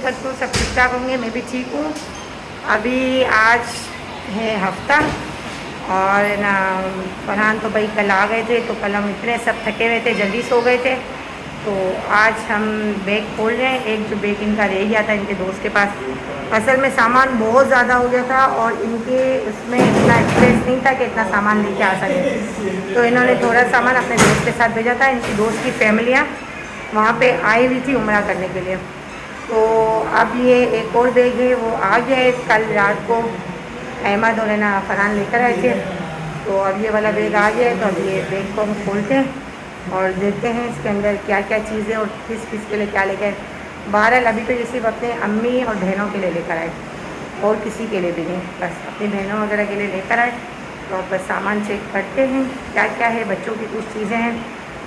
तक तो सब ठीक ठाक होंगे, मैं भी ठीक हूँ। अभी आज है हफ्ता और ना फरहान तो भाई कल आ गए थे, तो कल हम इतने सब थके हुए थे, जल्दी सो गए थे। तो आज हम बैग खोल रहे हैं। एक जो बैग इनका रह गया था इनके दोस्त के पास, असल में सामान बहुत ज़्यादा हो गया था और इनके उसमें इतना एक्सप्रेस नहीं था कि इतना सामान लेके आ सके, तो इन्होंने थोड़ा सामान अपने दोस्त के साथ भेजा था। इनकी दोस्त की फैमिलियाँ वहाँ पे आई हुई थी उम्रा करने के लिए। तो अब ये एक और बैग है वो आ गया है, कल रात को अहमद और ना फरहान लेकर आए थे। तो अब ये वाला बैग आ गया है, तो अब ये बैग को हम खोलते हैं और देखते हैं इसके अंदर क्या क्या चीज़ें और किस किस के लिए क्या लेकर आए। बहरहाल अभी तो ये सिर्फ अपने अम्मी और बहनों के लिए लेकर आए और किसी के लिए भी नहीं, बस अपनी बहनों वगैरह के लिए लेकर आए। तो अब बस सामान चेक करते हैं क्या क्या है, बच्चों की कुछ चीज़ें हैं,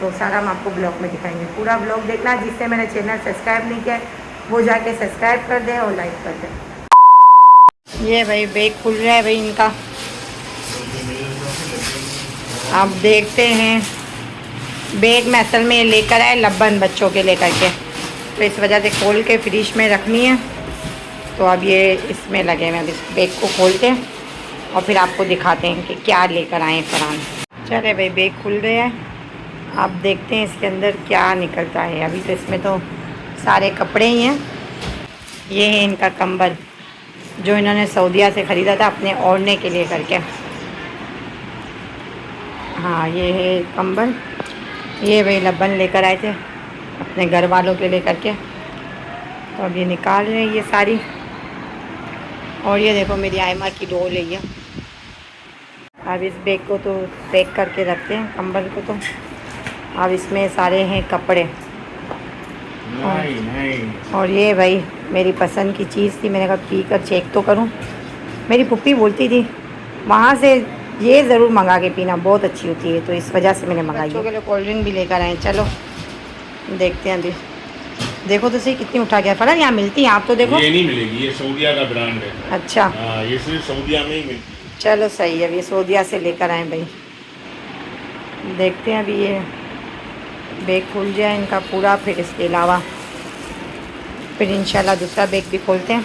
तो सारा हम आपको ब्लॉग में दिखाएंगे। पूरा ब्लॉग देखना, जिससे मेरा चैनल सब्सक्राइब नहीं किया है वो जाके सब्सक्राइब कर दें और लाइक कर दें। ये भाई बैग खुल रहा है भाई इनका, आप देखते हैं। बैग में असल में लेकर आए लब्बन बच्चों के लेकर के, तो इस वजह से खोल के फ्रिज में रखनी है। तो अब ये इसमें लगे हुए, अब इस बैग को खोलते हैं और फिर आपको दिखाते हैं कि क्या लेकर आए फरहान। चले भाई बैग खुल रहे हैं, आप देखते हैं इसके अंदर क्या निकलता है। अभी तो इसमें तो सारे कपड़े ही हैं। ये है इनका कंबल जो इन्होंने सऊदीया से ख़रीदा था अपने ओढ़ने के लिए करके। हाँ ये है कंबल, ये भाई लब्बन लेकर आए थे अपने घर वालों के लिए करके। तो अब ये निकाल रहे हैं ये सारी। और ये देखो मेरी आयमा की डोल है ये। अब इस बैग को तो पैक करके रखते हैं, कंबल को। तो अब इसमें सारे हैं कपड़े। और ये भाई मेरी पसंद की चीज़ थी, मैंने कहा पी कर चेक तो करूं। मेरी पुप्पी बोलती थी वहाँ से ये ज़रूर मंगा के पीना, बहुत अच्छी होती है, तो इस वजह से मैंने मंगाई। बच्चों के लिए कोल्ड ड्रिंक भी लेकर आए। चलो देखते हैं। अभी देखो तो सही कितनी उठा गया फरहान, यहाँ मिलती है आप तो देखो। ये नहीं मिलेगी, ये सऊदीया का ब्रांड है। अच्छा ये सिर्फ सऊदीया में ही मिलती है। चलो सही है, अभी सऊदीया से लेकर आए भाई। देखते हैं अभी ये बैग खुल जाए इनका पूरा, फिर इसके अलावा फिर इंशाल्लाह दूसरा बैग भी खोलते हैं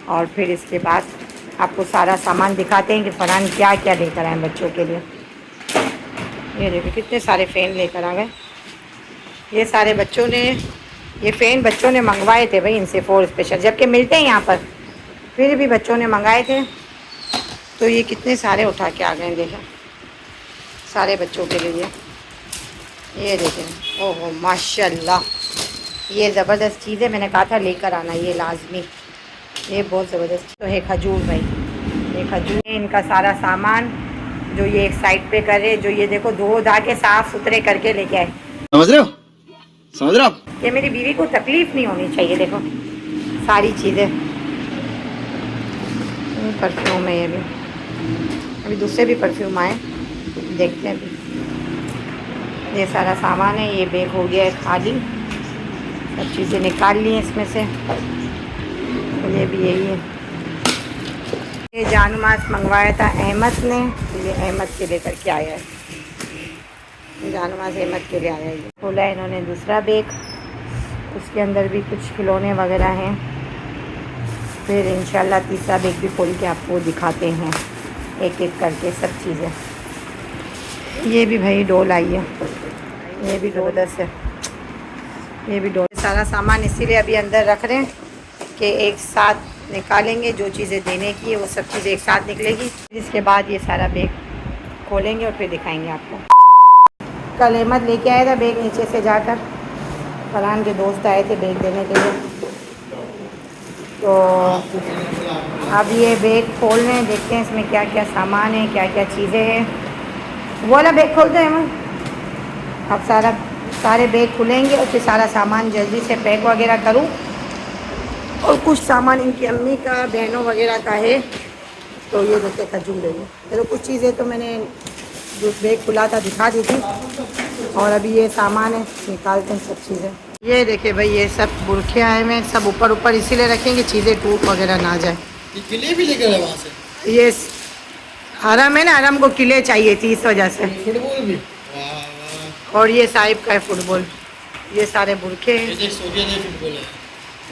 और फिर इसके बाद आपको सारा सामान दिखाते हैं कि फरहान क्या क्या लेकर आए बच्चों के लिए। ये देखो कितने सारे फ़ैन लेकर आ गए। ये सारे बच्चों ने, ये फ़ैन बच्चों ने मंगवाए थे भाई इनसे फॉर स्पेशल, जबकि मिलते हैं यहाँ पर, फिर भी बच्चों ने मंगाए थे। तो ये कितने सारे उठा के आ गए देखें, सारे बच्चों के लिए। ये देखें, ओहो माशाल्लाह, ये ज़बरदस्त चीज़ है, मैंने कहा था लेकर आना ये लाजमी, ये बहुत ज़बरदस्त। तो है खजूर भाई, ये खजूर है इनका सारा सामान जो ये एक साइड पे करे, जो ये देखो धो धा के साफ़ सुथरे करके लेके आए। समझ रहे हो, समझ रहे हो? ये मेरी बीवी को तकलीफ़ नहीं होनी चाहिए। देखो सारी चीज़ें, परफ्यूम है ये भी, अभी दूसरे भी परफ्यूम आए, देखते हैं अभी। ये सारा सामान है, ये बैग हो गया है खाली, सब चीज़ें निकाल ली हैं इसमें से। तो ये भी यही है। ये जानमाज मंगवाया था अहमद ने, तो ये अहमद के लेकर के आया है, जानमाज अहमद के लिए आया है। खोला है इन्होंने दूसरा बैग, उसके अंदर भी कुछ खिलौने वगैरह हैं। फिर इंशाल्लाह तीसरा बैग भी खोल के आपको दिखाते हैं एक एक करके सब चीज़ें। ये भी भाई डोल आई है, ये भी ज़बरदस्त है, ये भी डोल। सारा सामान इसीलिए अभी अंदर रख रहे हैं कि एक साथ निकालेंगे, जो चीज़ें देने की है वो सब चीज़ें एक साथ निकलेगी। इसके बाद ये सारा बैग खोलेंगे और फिर दिखाएंगे आपको। कल अहमद लेके आया था बैग नीचे से जाकर, फरहान के दोस्त आए थे बैग देने के लिए। तो अब ये बैग खोल रहे हैं, देखते हैं इसमें क्या क्या सामान है, क्या क्या चीज़ें हैं। वो वाला बैग खोलते हैं अहमद। अब सारे बैग खुलेंगे और फिर सारा सामान जल्दी से पैक वगैरह करूँ। और कुछ सामान इनकी अम्मी का, बहनों वगैरह का है। तो ये देखते खजूर है। चलो कुछ चीज़ें तो मैंने जो बैग खुला था दिखा दी थी, और अभी ये सामान है निकालते हैं सब चीज़ें। ये देखिए भाई, ये सब बुरखे आए हुए हैं, सब ऊपर ऊपर इसीलिए रखेंगे चीज़ें टूट वगैरह ना जाए। ये किले भी लेकर आए वहाँ से? ये हरम है ना, हरम को किले चाहिए थी इस वजह से। फुटबॉल भी? और ये साहिब का है फुटबॉल। ये सारे बुरखे हैं। फुटबॉल है।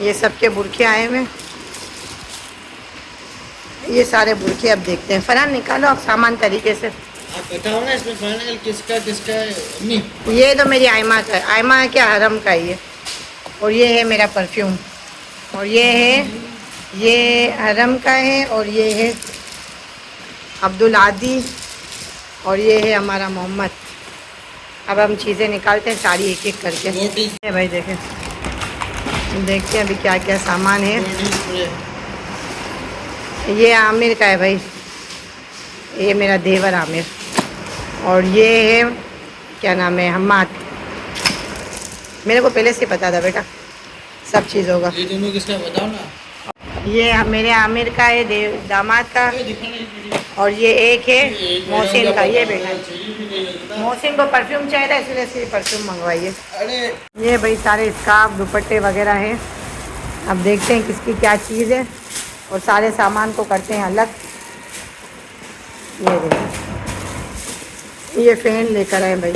ये सबके बुरखे आए हुए, ये सारे बुरखे अब देखते हैं। फरहान निकालो आप सामान तरीके से। आप बताओ ना इसमें फाइनल किसका किसका है अम्मी। ये तो मेरी आयमा का है, आयमा है क्या हरम का ही है। और ये है मेरा परफ्यूम, और ये हरम का है, और ये है अब्दुल आदी, और ये है हमारा मोहम्मद। अब हम चीज़ें निकालते हैं सारी एक एक करके। बॉडी ये भाई देखें, देखते हैं अभी क्या क्या सामान है। स्प्रे। ये आमिर का है भाई, ये मेरा देवर आमिर। और ये है क्या नाम है, हम्माद। मेरे को पहले से पता था बेटा सब चीज़ होगा। ये दोनों किसका बताओ ना। ये मेरे आमिर का है, दामाद का। ये दिखाने के लिए। और ये एक है मोहसिन का, ये बेटा चाहिए भी नहीं लगता। मोहसिन को परफ्यूम चाहिए था, इसलिए इसलिए परफ्यूम मंगवाइए। अरे ये भाई सारे स्कार्फ दुपट्टे वगैरह हैं। अब देखते हैं किसकी क्या चीज़ है, और सारे सामान को करते हैं अलग। ये देखिए, ये फ़ैन लेकर आए भाई,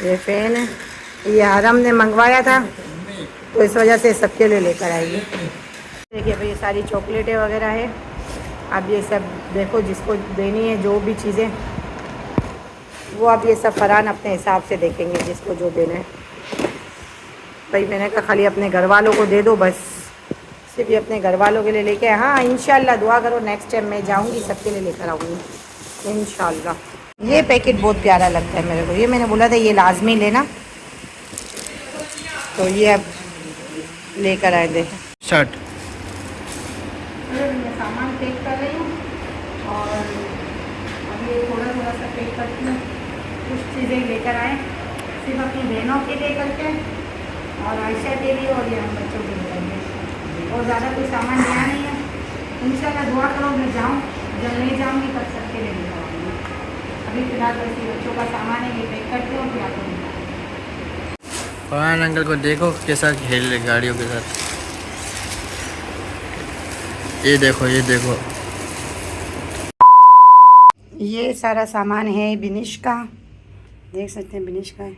ये फ़ैन है, ये हरम ने मंगवाया था तो इस वजह से सबके लिए लेकर आएंगे। देखिए भाई ये सारी चॉकलेटें वगैरह है। अब ये सब देखो, जिसको देनी है जो भी चीज़ें, वो अब ये सब फरहान अपने हिसाब से देखेंगे जिसको जो देना है। भाई मैंने कहा खाली अपने घर वालों को दे दो बस, सिर्फ ये अपने घर वालों के लिए लेके। हाँ इंशाल्लाह दुआ करो, नेक्स्ट टाइम मैं जाऊंगी सबके लिए लेकर आऊँगी इंशाल्लाह। ये पैकेट बहुत प्यारा लगता है मेरे को, ये मैंने बोला था ये लाजमी लेना, तो ये अब लेकर आए थे। शर्ट मैं सामान पैक कर रही हूँ, और अभी थोड़ा थोड़ा सा पैक करती हूँ। कुछ चीज़ें लेकर आए सिर्फ अपनी बहनों के लिए करके, और आयशा के लिए, और ये हम बच्चों के लिए करेंगे। और ज़्यादा कोई सामान लिया नहीं है। इंशाल्लाह दुआ करो मैं जाऊँ, जब नहीं जाऊँगी तब सबके लिए लेकर आऊँगी। अभी फ़िलहाल वैसे बच्चों का सामान है, ये पैक करती हूँ, फिर आपको फरहान अंकल को देखो कैसा खेल रहे गाड़ियों के साथ। ये देखो ये देखो, ये सारा सामान है बिनिश का, देख सकते हैं बिनिश का है।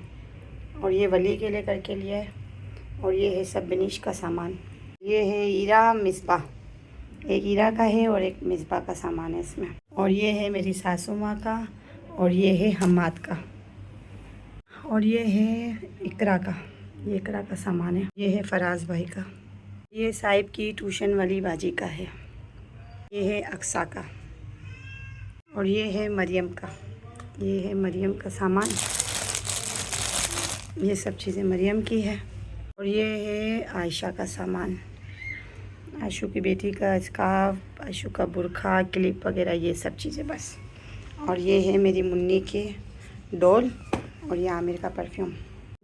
और ये वली के लिए करके लिया है, और ये है सब बिनिश का सामान। ये है ईरा मिसबा, एक ईरा का है और एक मिसबा का सामान है इसमें। और ये है मेरी सासू माँ का, और ये है हम्माद का, और ये है इकरा का, ये इकरा का सामान है। ये है फराज भाई का, ये साहिब की ट्यूशन वाली बाजी का है। ये है अक्सा का, और ये है मरियम का, ये है मरियम का सामान। ये सब चीज़ें मरियम की है। और ये है आयशा का सामान, आयशु की बेटी का स्कार्फ, आयशु का बुरखा, क्लिप वगैरह, ये सब चीज़ें बस। और ये है मेरी मुन्नी के डोल, और ये आमिर का परफ्यूम।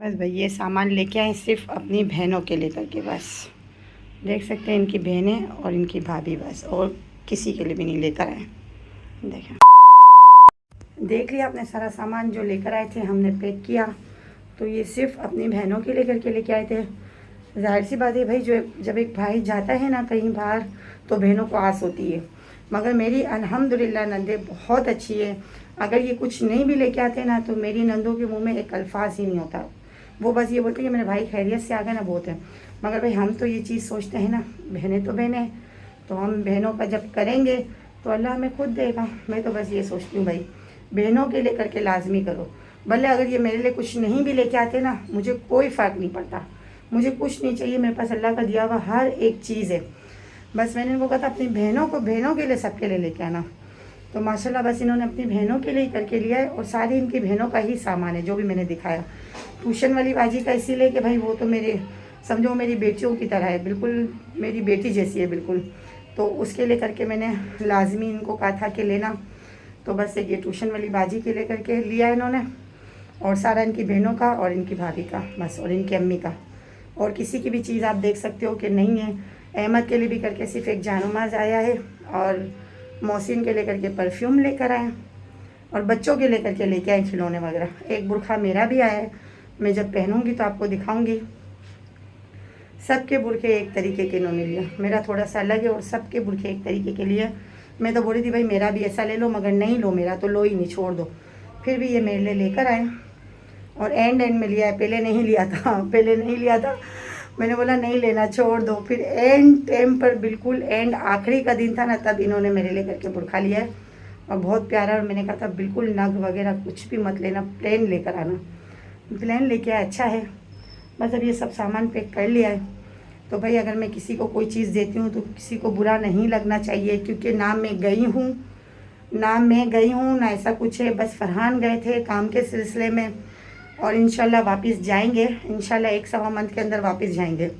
बस भाई ये सामान लेके आए सिर्फ अपनी बहनों के लिए करके, बस देख सकते हैं इनकी बहनें और इनकी भाभी, बस और किसी के लिए भी नहीं लेकर आए। देखें, देख लिया आपने सारा सामान जो लेकर आए थे, हमने पैक किया। तो ये सिर्फ अपनी बहनों के लिए करके लेके आए थे। जाहिर सी बात है भाई, जो जब एक भाई जाता है ना कहीं बाहर, तो बहनों को आस होती है। मगर मेरी अल्हम्दुलिल्लाह नंदे बहुत अच्छी है। अगर ये कुछ नहीं भी लेके आते ना, तो मेरी नंदों के मुंह में एक अल्फाज ही नहीं होता। वो बस ये बोलते हैं कि मेरे भाई खैरियत से आ गए ना, बहुत है। मगर भाई हम तो ये चीज़ सोचते हैं ना, बहनें तो बहनें, तो हम बहनों का जब करेंगे तो अल्लाह हमें खुद देगा। मैं तो बस ये सोचती हूँ भाई, बहनों के लिए करके लाजमी करो। भले अगर ये मेरे लिए कुछ नहीं भी लेके आते ना, मुझे कोई फ़र्क नहीं पड़ता, मुझे कुछ नहीं चाहिए, मेरे पास अल्लाह का दिया हुआ हर एक चीज़ है। बस मैंने इनको कहा था अपनी बहनों को, बहनों के लिए सबके लिए लेके आना। तो माशाल्लाह बस इन्होंने अपनी बहनों के लिए ही करके लिया है। और सारी इनकी बहनों का ही सामान है जो भी मैंने दिखाया। ट्यूशन वाली बाजी का इसीलिए कि भाई वो तो मेरे, समझो मेरी बेटियों की तरह है, बिल्कुल मेरी बेटी जैसी है बिल्कुल। तो उसके लिए करके मैंने लाजमी इनको कहा था कि लेना। तो बस ये ट्यूशन वाली बाजी के लिए करके लिया इन्होंने, और सारा इनकी बहनों का और इनकी भाभी का बस, और इनकी अम्मी का। और किसी की भी चीज़ आप देख सकते हो कि नहीं है। अहमद के लिए भी करके सिर्फ एक जानमाज आया है, और मोहसिन के लिए करके परफ्यूम लेकर आए, और बच्चों के लिए करके लेके आए खिलौने वगैरह। एक बुरखा मेरा भी आया है, मैं जब पहनूंगी तो आपको दिखाऊंगी। सबके बुरखे एक तरीके के इन्होंने लिया, मेरा थोड़ा सा अलग है, और सबके बुरखे एक तरीके के लिए। मैं तो बोली थी भाई मेरा भी ऐसा ले लो, मगर नहीं लो, मेरा तो लो ही नहीं, छोड़ दो। फिर भी ये मेरे लिए लेकर आए, और एंड में लिया है, पहले नहीं लिया था, पहले नहीं लिया था। मैंने बोला नहीं लेना, छोड़ दो। फिर एंड टाइम पर, बिल्कुल एंड आखिरी का दिन था ना, तब इन्होंने मेरे लिए करके बुरखा लिया है और बहुत प्यारा। और मैंने कहा था बिल्कुल नग वगैरह कुछ भी मत लेना, प्लेन लेकर आना। प्लेन लेके आया, अच्छा है। बस अब ये सब सामान पैक कर लिया है। तो भाई अगर मैं किसी को कोई चीज़ देती हूँ तो किसी को बुरा नहीं लगना चाहिए, क्योंकि ना मैं गई हूँ ना ऐसा कुछ है। बस फरहान गए थे काम के सिलसिले में और इंशाल्लाह वापस जाएंगे। इंशाल्लाह 1-1.25 मंथ के अंदर वापस जाएंगे।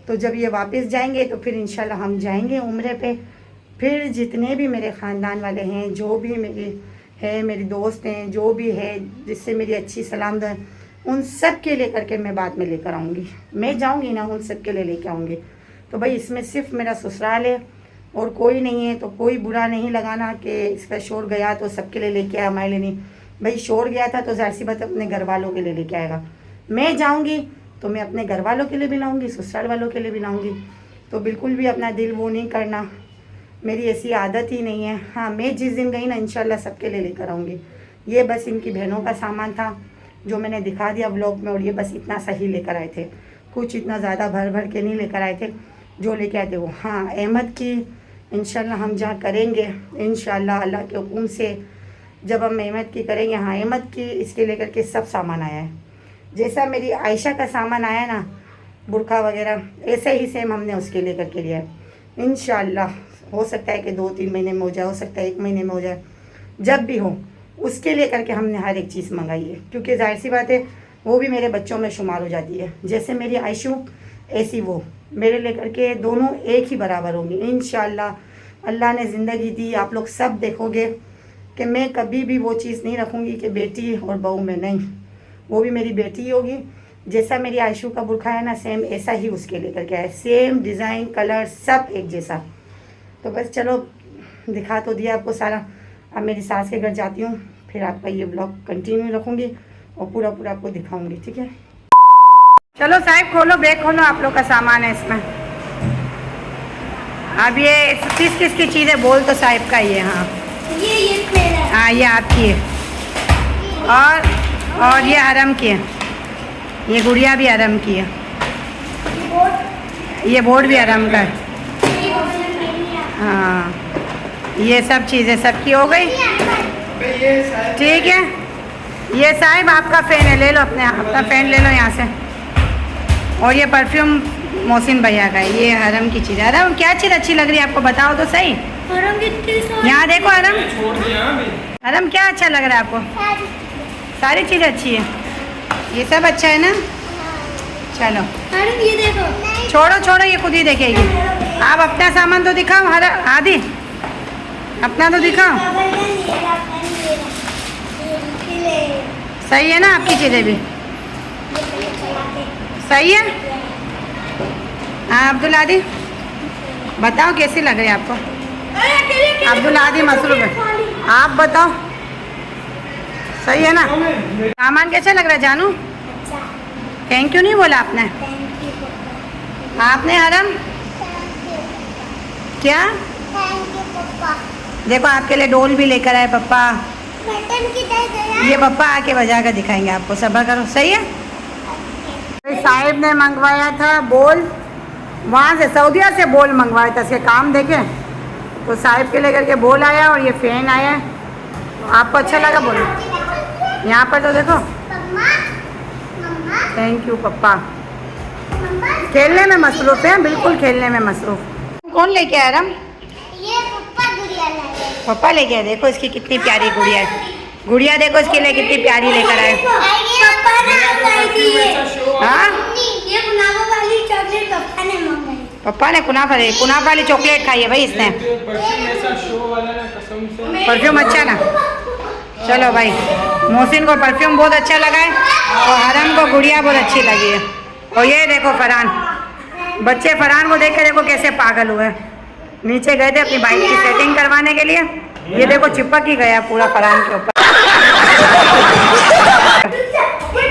तो जब ये वापस जाएंगे तो फिर इंशाल्लाह हम जाएंगे उम्रे पे। फिर जितने भी मेरे ख़ानदान वाले हैं, जो भी मेरी दोस्त हैं, जो भी है जिससे मेरी अच्छी सलामत है, उन सब के लिए करके मैं बाद में लेकर आऊँगी। मैं जाऊँगी ना, उन सब के लिए लेके आऊँगी। तो भाई इसमें सिर्फ मेरा ससुराल है और कोई नहीं है। तो कोई बुरा नहीं लगाना कि इसका शोर गया तो सबके लिए लेके आया, हमारे लिए नहीं। भाई शोर गया था तो ज़ाहिर सी बात अपने घर वालों के लिए लेके आएगा। मैं जाऊँगी तो मैं अपने घर वालों के लिए भी लाऊँगी, ससुराल वालों के लिए भी लाऊँगी। तो बिल्कुल भी अपना दिल वो नहीं करना, मेरी ऐसी आदत ही नहीं है। हाँ, मैं जिस दिन गई ना इंशाल्लाह सबके लिए लेकर आऊँगी। ये बस इनकी बहनों का सामान था जो मैंने दिखा दिया व्लॉग में, और ये बस इतना सही लेकर आए थे। कुछ इतना ज़्यादा भर के नहीं लेकर आए थे, जो लेके आए थे वो। हाँ, अहमद की इंशाल्लाह हम जहाँ करेंगे इंशाल्लाह अल्लाह के हुक्म से, जब हम अहमद की करेंगे, हाँ अहमद की इसके लेकर के सब सामान आया है। जैसा मेरी आयशा का सामान आया ना, बुरखा वगैरह, ऐसे ही सेम हमने उसके लेकर के लिया है। इंशाल्लाह हो सकता है कि 2-3 महीने में हो जाए, हो सकता है 1 महीने में हो जाए, जब भी हो उसके लिए करके हमने हर एक चीज़ मंगाई है। क्योंकि जाहिर सी बात है वो भी मेरे बच्चों में शुमार हो जाती है। जैसे मेरी आयशू ऐसी वो मेरे लेकर के, दोनों एक ही बराबर होंगी इंशाल्लाह। अल्लाह ने ज़िंदगी दी, आप लोग सब देखोगे कि मैं कभी भी वो चीज़ नहीं रखूँगी कि बेटी और बहू में, नहीं, वो भी मेरी बेटी ही होगी। जैसा मेरी आयशू का बुरखा है ना, सेम ऐसा ही उसके लेकर के आए, सेम डिज़ाइन, कलर सब एक जैसा। तो बस चलो दिखा तो दिया आपको सारा। अब मेरी सास के घर जाती हूँ, फिर आपका ये ब्लॉग कंटिन्यू रखूँगी और पूरा आपको दिखाऊँगी, ठीक है। चलो साहिब खोलो, बैग खोलो, आप लोग का सामान है इसमें। अब ये किसकी चीज़ है बोल तो साहिब का ही है। हाँ ये हाँ, ये आपकी है और ये हरम की है, ये गुड़िया भी हरम की है, ये बोर्ड भी हरम का है। हाँ, ये सब चीज़ें सबकी हो गई, ठीक है। ये साहिब आपका फ़ैन है, ले लो अपना फ़ैन ले लो यहाँ से। और ये परफ्यूम मोहसिन भैया का है, ये हरम की चीज़ है। हरम क्या चीज़ अच्छी लग रही है आपको, बताओ तो सही। यहाँ देखो हरम क्या अच्छा लग रहा है आपको? सारी चीज़ अच्छी है, ये सब अच्छा है ना। चलो ये देखो, छोड़ो ये खुद ही देखेगी। आप अपना सामान तो दिखाओ, हर आदि अपना तो दिखाओ। सही है ना आपकी चीज़ें भी सही है। हाँ अब्दुल आदि बताओ कैसी लग रही है आपको? अब्दुल आदि मसरूफ है, आप बताओ सही है ना? सामान कैसा लग रहा है जानू? थैंक यू नहीं बोला आपने? आपने हरम क्या? देखो आपके लिए डोल भी लेकर आए पप्पा। ये पप्पा आके बजा कर दिखाएंगे आपको, सब्र करो, सही है। साहिब ने मंगवाया था बोल, वहाँ से सऊदीया से बोल मंगवाया था, इसके काम देखे तो साहिब के लेकर के बोल आया और ये फ़ैन आया। तो आपको अच्छा लगा बोलो? यहाँ पर तो देखो, थैंक यू पप्पा। खेलने में मसरूफ़ है, बिल्कुल खेलने में मसरूफ़। कौन लेके आया रम? ये पप्पा लेके आए। देखो इसकी कितनी प्यारी गुड़िया है, गुड़िया देखो इसके लिए कितनी प्यारी लेकर आए। हाँ पप्पा ने कुनाफा वाली चॉकलेट खाई है भाई इसने। परफ्यूम अच्छा ना, चलो भाई मोहसिन को परफ्यूम बहुत अच्छा लगा है और हरम को गुड़िया बहुत अच्छी लगी है। और ये देखो फरहान, बच्चे फरहान को देख के देखो कैसे पागल हुए। नीचे गए थे अपनी बाइक की सेटिंग करवाने के लिए, ये देखो चिपक ही गया पूरा फरहान के ऊपर।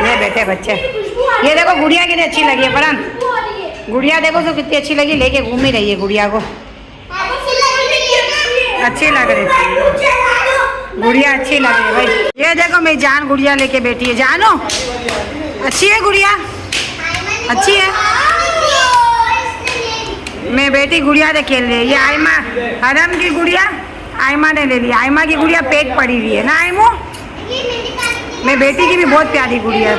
ये बैठे बच्चे, ये देखो गुड़िया कितनी अच्छी लगी है फरहान, गुड़िया देखो तो कितनी अच्छी लगी, लेके घूम ही रही है गुड़िया को। अच्छी लग रही गुड़िया, अच्छी लग रही है भाई। ये देखो मेरी जान गुड़िया लेके बैठी है। जानो अच्छी है गुड़िया, अच्छी है। मैं बेटी गुड़िया से खेल रही है। ये आयमा हरम की गुड़िया आयमा ने ले ली। आयमा की गुड़िया पैक पड़ी हुई है ना आयमो। मैं बेटी की भी बहुत प्यारी गुड़िया है।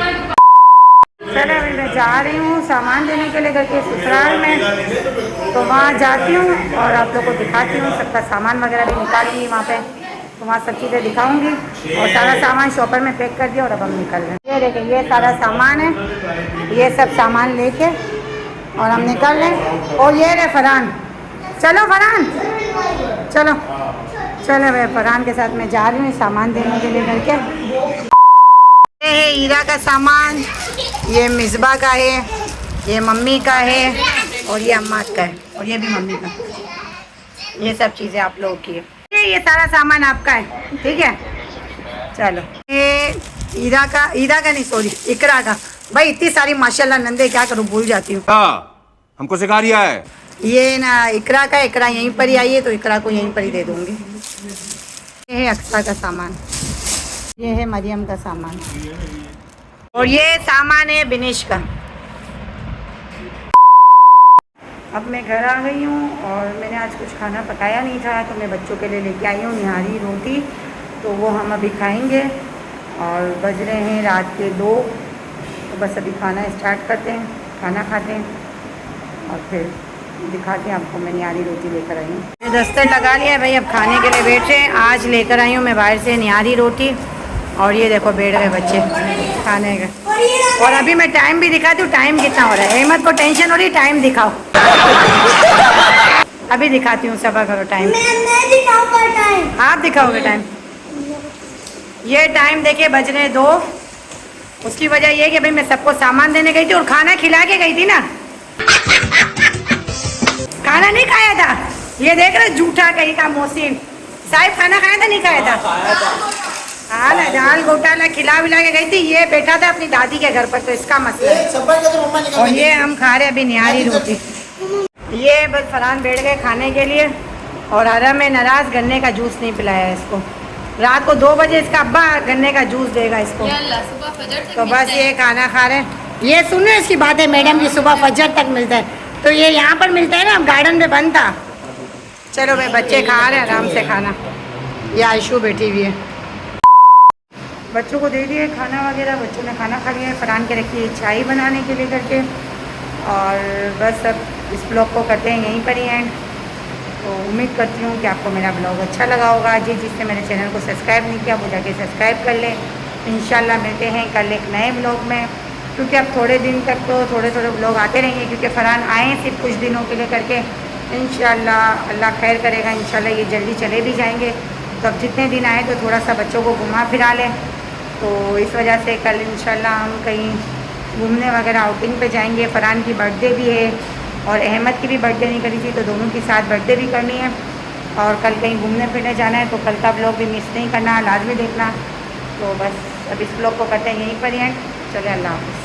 चलो अभी मैं जा रही हूँ सामान देने के लिए घर के ससुराल में, तो वहाँ जाती हूँ और आप लोग को दिखाती हूँ। सबका सामान वगैरह भी निकालूंगी वहाँ पे, तो वहाँ सब चीज़ें दिखाऊंगी। और सारा सामान शॉपर में पैक कर दिया और अब हम निकल रहे हैं। ये देखिए ये सारा सामान है, ये सब सामान लेके और हम निकल रहे हैं। और ये रे फरहान, चलो फरहान चलो चलो भाई, फरहान के साथ मैं जा रही हूँ सामान देने के लिए घर के। ये है हीरा का सामान, ये मिसबा का है, ये मम्मी का है और ये अम्मा का है और ये भी मम्मी का। ये सब चीज़ें आप लोगों की है। ये सारा सामान आपका है, ठीक है। चलो ये हीरा का नहीं सॉरी इकरा का। भाई इतनी सारी माशाल्लाह नंदे क्या करूँ भूल जाती हूँ। हमको सिखा रिया है। ये ना इकरा का, इकरा यहीं पर ही आई है तो इकरा को यहीं पर ही दे दूँगी। ये है अक्सा का सामान, ये है मरियम का सामान और ये सामान है बिनेश का। अब मैं घर आ गई हूँ और मैंने आज कुछ खाना पकाया नहीं था, तो मैं बच्चों के लिए लेके आई हूँ निहारी रोटी, तो वो हम अभी खाएंगे। और बज रहे हैं रात के 2, तो बस अभी खाना स्टार्ट करते हैं, खाना खाते हैं और फिर दिखाते हैं आपको। मैं निहारी रोटी लेकर आई हूँ। दस्तर लगा लिया भाई, अब खाने के लिए बैठ रहे हैं। आज लेकर आई हूँ मैं बाहर से निहारी रोटी और ये देखो बैठ गए बच्चे खाने का। और अभी मैं टाइम भी दिखाती हूँ, टाइम कितना हो रहा है। अहमद को टेंशन हो रही है टाइम दिखाओ। अभी दिखाती हूँ, सभा करो टाइम। मैं दिखाऊंगा टाइम। आप दिखाओगे टाइम? ये टाइम देखिए बज रहे 2। उसकी वजह ये है कि भाई मैं सबको सामान देने गई थी और खाना खिला के गई थी ना। खाना नहीं खाया था, ये देख रहे झूठा कहीं का मोहसिन साहिब, खाना खाया था नहीं खाया था? हाँ ना, दाल घोटाला खिला विला के गई थी। ये बैठा था अपनी दादी के घर पर, तो इसका मसला है। और ये हम खा रहे अभी निहारी रोटी। ये बस फरहान बैठ गए खाने के लिए और हरम में नाराज गन्ने का जूस नहीं पिलाया इसको। रात को 2 बजे इसका अब्बा गन्ने का जूस देगा इसको। तो बस ये खाना खा रहे हैं। ये सुन रहे इसकी बात है मैडम की, सुबह फजर तक मिलता है, तो ये यहाँ पर मिलता है ना, गार्डन में बंद था। चलो भाई बच्चे खा रहे हैं आराम से खाना। ये आयशू बैठी हुई है। बच्चों को दे दिए खाना वगैरह, बच्चों ने खाना खा लिया है। फरहान के रखी है चाय बनाने के लिए करके। और बस अब इस ब्लॉग को करते हैं यहीं पर ही एंड। तो उम्मीद करती हूँ कि आपको मेरा ब्लॉग अच्छा लगा होगा। जिसने मेरे चैनल को सब्सक्राइब नहीं किया वो जाके सब्सक्राइब कर लें। इंशाल्लाह मिलते हैं कल एक नए ब्लॉग में, क्योंकि अब थोड़े दिन तक तो थोड़े ब्लॉग आते रहेंगे, क्योंकि फरहान आए सिर्फ कुछ दिनों के लिए करके। इंशाल्लाह अल्लाह खैर करेगा, इंशाल्लाह ये जल्दी चले भी जाएंगे। तो अब जितने दिन आए तो थोड़ा सा बच्चों को घुमा फिरा लें। तो इस वजह से कल इंशाल्लाह हम कहीं घूमने वगैरह आउटिंग पे जाएंगे। फरहान की बर्थडे भी है और अहमद की भी बर्थडे नहीं करी थी, तो दोनों की साथ बर्थडे भी करनी है। और कल कहीं घूमने फिरने जाना है, तो कल का ब्लॉग भी मिस नहीं करना, लाजमी देखना। तो बस अब इस ब्लॉग को करते हैं यहीं पर ही एंड। चले अल्लाह हाफ़िज़।